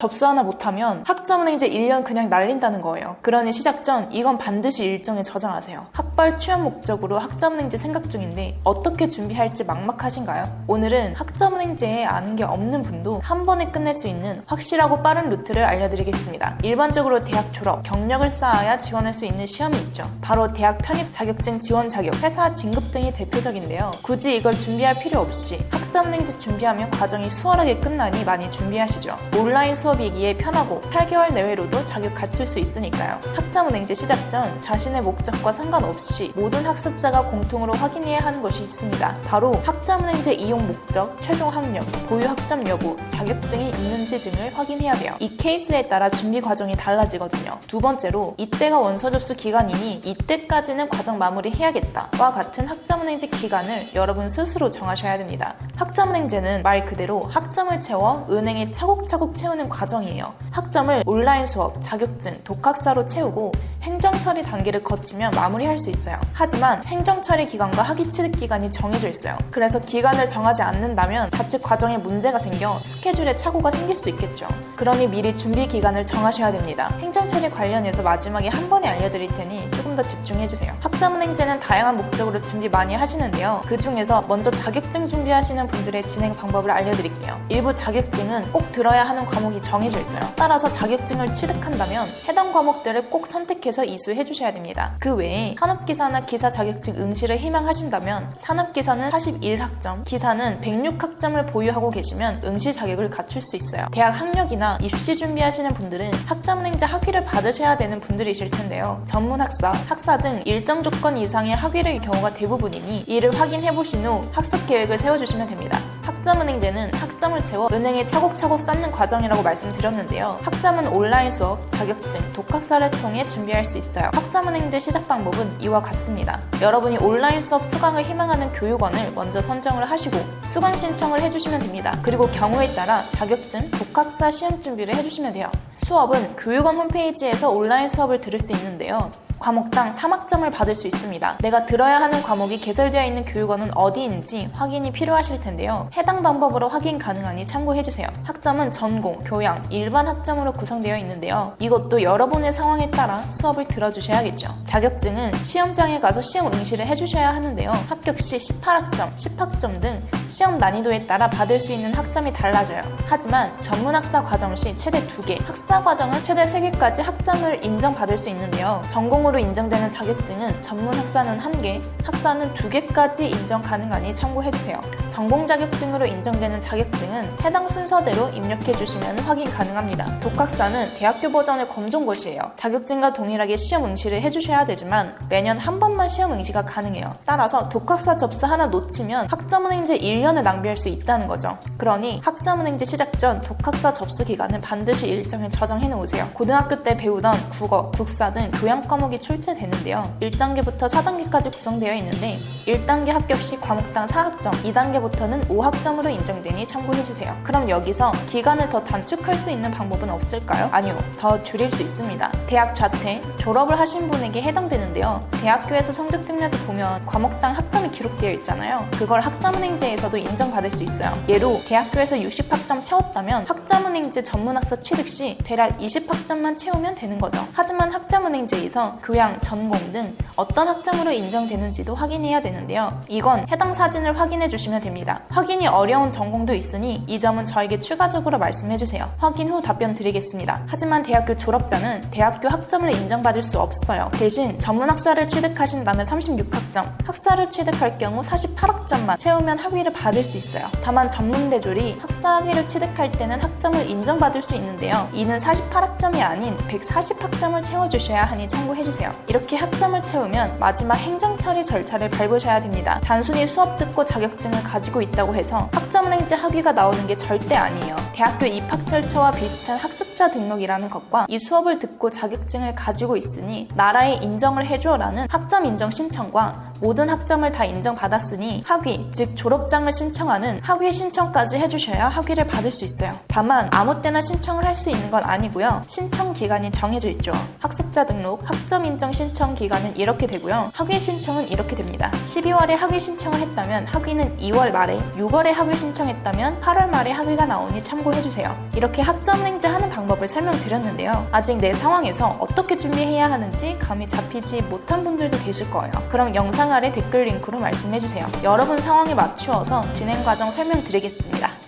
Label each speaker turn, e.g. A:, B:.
A: 접수 하나 못하면 학점은행제 1년 그냥 날린다는 거예요. 그러니 시작 전 이건 반드시 일정에 저장하세요. 학벌 취업 목적으로 학점은행제 생각 중인데 어떻게 준비할지 막막하신가요? 오늘은 학점은행제에 아는 게 없는 분도 한 번에 끝낼 수 있는 확실하고 빠른 루트를 알려드리겠습니다. 일반적으로 대학 졸업, 경력을 쌓아야 지원할 수 있는 시험이 있죠. 바로 대학 편입 자격증 지원 자격, 회사 진급 등이 대표적인데요. 굳이 이걸 준비할 필요 없이 학점은행제 준비하면 과정이 수월하게 끝나니 많이 준비하시죠. 온라인 수업이기에 편하고 8개월 내외로도 자격 갖출 수 있으니까요. 학점은행제 시작 전 자신의 목적과 상관없이 모든 학습자가 공통으로 확인해야 하는 것이 있습니다. 바로 학점은행제 이용 목적, 최종 학력, 보유 학점 여부, 자격증이 있는지 등을 확인해야 돼요. 이 케이스에 따라 준비 과정이 달라지거든요. 두 번째로 이때가 원서 접수 기간이니 이때까지는 과정 마무리해야겠다와 같은 학점은행제 기간을 여러분 스스로 정하셔야 됩니다. 학점은행제는 말 그대로 학점을 채워 은행에 차곡차곡 채우는 과정이에요. 학점을 온라인 수업, 자격증, 독학사로 채우고 행정처리 단계를 거치면 마무리할 수 있어요. 하지만 행정처리 기간과 학위 취득 기간이 정해져 있어요. 그래서 기간을 정하지 않는다면 자칫 과정에 문제가 생겨 스케줄에 착오가 생길 수 있겠죠. 그러니 미리 준비 기간을 정하셔야 됩니다. 행정처리 관련해서 마지막에 한 번에 알려드릴 테니 조금 더 집중해주세요. 학점은행제는 다양한 목적으로 준비 많이 하시는데요. 그 중에서 먼저 자격증 준비하시는 분들의 진행 방법을 알려드릴게요. 일부 자격증은 꼭 들어야 하는 과목이 정해져 있어요. 따라서 자격증을 취득한다면 해당 과목들을 꼭 선택해서 이수해 주셔야 됩니다. 그 외에 산업기사나 기사 자격증 응시를 희망하신다면 산업기사는 41학점, 기사는 106학점을 보유하고 계시면 응시 자격을 갖출 수 있어요. 대학 학력이나 입시 준비하시는 분들은 학점은행제 학위를 받으셔야 되는 분들이실 텐데요. 전문학사, 학사 등 일정 조건 이상의 학위를 경우가 대부분이니 이를 확인해 보신 후 학습 계획을 세워주시면 됩니다. 학점은행제는 학점을 채워 은행에 차곡차곡 쌓는 과정이라고 말씀드렸는데요. 학점은 온라인 수업, 자격증, 독학사를 통해 준비할 수 있어요. 학점은행제 시작 방법은 이와 같습니다. 여러분이 온라인 수업 수강을 희망하는 교육원을 먼저 선정을 하시고 수강 신청을 해주시면 됩니다. 그리고 경우에 따라 자격증, 독학사 시험 준비를 해주시면 돼요. 수업은 교육원 홈페이지에서 온라인 수업을 들을 수 있는데요. 과목당 3학점을 받을 수 있습니다. 내가 들어야 하는 과목이 개설되어 있는 교육원은 어디인지 확인이 필요하실 텐데요. 해당 방법으로 확인 가능하니 참고해주세요. 학점은 전공, 교양, 일반 학점으로 구성되어 있는데요. 이것도 여러분의 상황에 따라 수업을 들어주셔야겠죠. 자격증은 시험장에 가서 시험 응시를 해주셔야 하는데요. 합격 시 18학점, 10학점 등 시험 난이도에 따라 받을 수 있는 학점이 달라져요. 하지만 전문학사 과정 시 최대 2개, 학사 과정은 최대 3개까지 학점을 인정받을 수 있는데요. 전공으로 인정되는 자격증은 전문학사는 1개, 학사는 2개까지 인정 가능하니 참고해주세요. 전공 자격증으로 인정되는 자격증은 해당 순서대로 입력해주시면 확인 가능합니다. 독학사는 대학교 버전의 검정고시예요. 자격증과 동일하게 시험 응시를 해주셔야 되지만 매년 한 번만 시험 응시가 가능해요. 따라서 독학사 접수 하나 놓치면 학점은행제 1년을 낭비할 수 있다는 거죠. 그러니 학점은행제 시작 전 독학사 접수 기간은 반드시 일정에 저장해 놓으세요. 고등학교 때 배우던 국어, 국사 등 교양 과목이 출제되는데요. 1단계부터 4단계까지 구성되어 있는데 1단계 합격 시 과목당 4학점, 2단계부터는 5학점으로 인정되니 참고해주세요. 그럼 여기서 기간을 더 단축할 수 있는 방법은 없을까요? 아니요, 더 줄일 수 있습니다. 대학 좌퇴, 졸업을 하신 분에게 해당되는데요. 대학교에서 성적 증명에서 보면 과목당 학점이 기록되어 있잖아요. 그걸 학점은행제에서도 인정받을 수 있어요. 예로 대학교에서 60학점 채웠다면 학점은행제 전문학사 취득 시 대략 20학점만 채우면 되는 거죠. 하지만 학점은행제에서 교양, 전공 등 어떤 학점으로 인정되는지도 확인해야 되는데요. 이건 해당 사진을 확인해 주시면 됩니다. 확인이 어려운 전공도 있으니 이 점은 저에게 추가적으로 말씀해 주세요. 확인 후 답변 드리겠습니다. 하지만 대학교 졸업자는 대학교 학점을 인정받을 수 없어요. 대신 전문학사를 취득하신다면 36학점, 학사를 취득할 경우 48학점만 채우면 학위를 받을 수 있어요. 다만 전문대졸이 학사 학위를 취득할 때는 학점을 인정받을 수 있는데요. 이는 48학점이 아닌 140학점을 채워주셔야 하니 참고해주세요. 이렇게 학점을 채우면 마지막 행정처리 절차를 밟으셔야 됩니다. 단순히 수업 듣고 자격증을 가지고 있다고 해서 학점은행제 학위가 나오는 게 절대 아니에요. 대학교 입학 절차와 비슷한 학습자 등록이라는 것과 이 수업을 듣고 자격증을 가지고 있으니 나라에 인정을 해줘라는 학점 인정 신청과 모든 학점을 다 인정받았으니 학위, 즉 졸업장을 신청하는 학위 신청까지 해주셔야 학위를 받을 수 있어요. 다만 아무 때나 신청을 할 수 있는 건 아니고요. 신청 기간이 정해져 있죠. 학습자 등록, 학점 인정 신청 기간은 이렇게 되고요. 학위 신청은 이렇게 됩니다. 12월에 학위 신청을 했다면 학위는 2월 말에, 6월에 학위 신청했다면 8월 말에 학위가 나오니 참고해주세요. 참고해주세요. 이렇게 학점은행제 하는 방법을 설명드렸는데요. 아직 내 상황에서 어떻게 준비해야 하는지 감이 잡히지 못한 분들도 계실 거예요. 그럼 영상 아래 댓글 링크로 말씀해주세요. 여러분 상황에 맞추어서 진행 과정 설명드리겠습니다.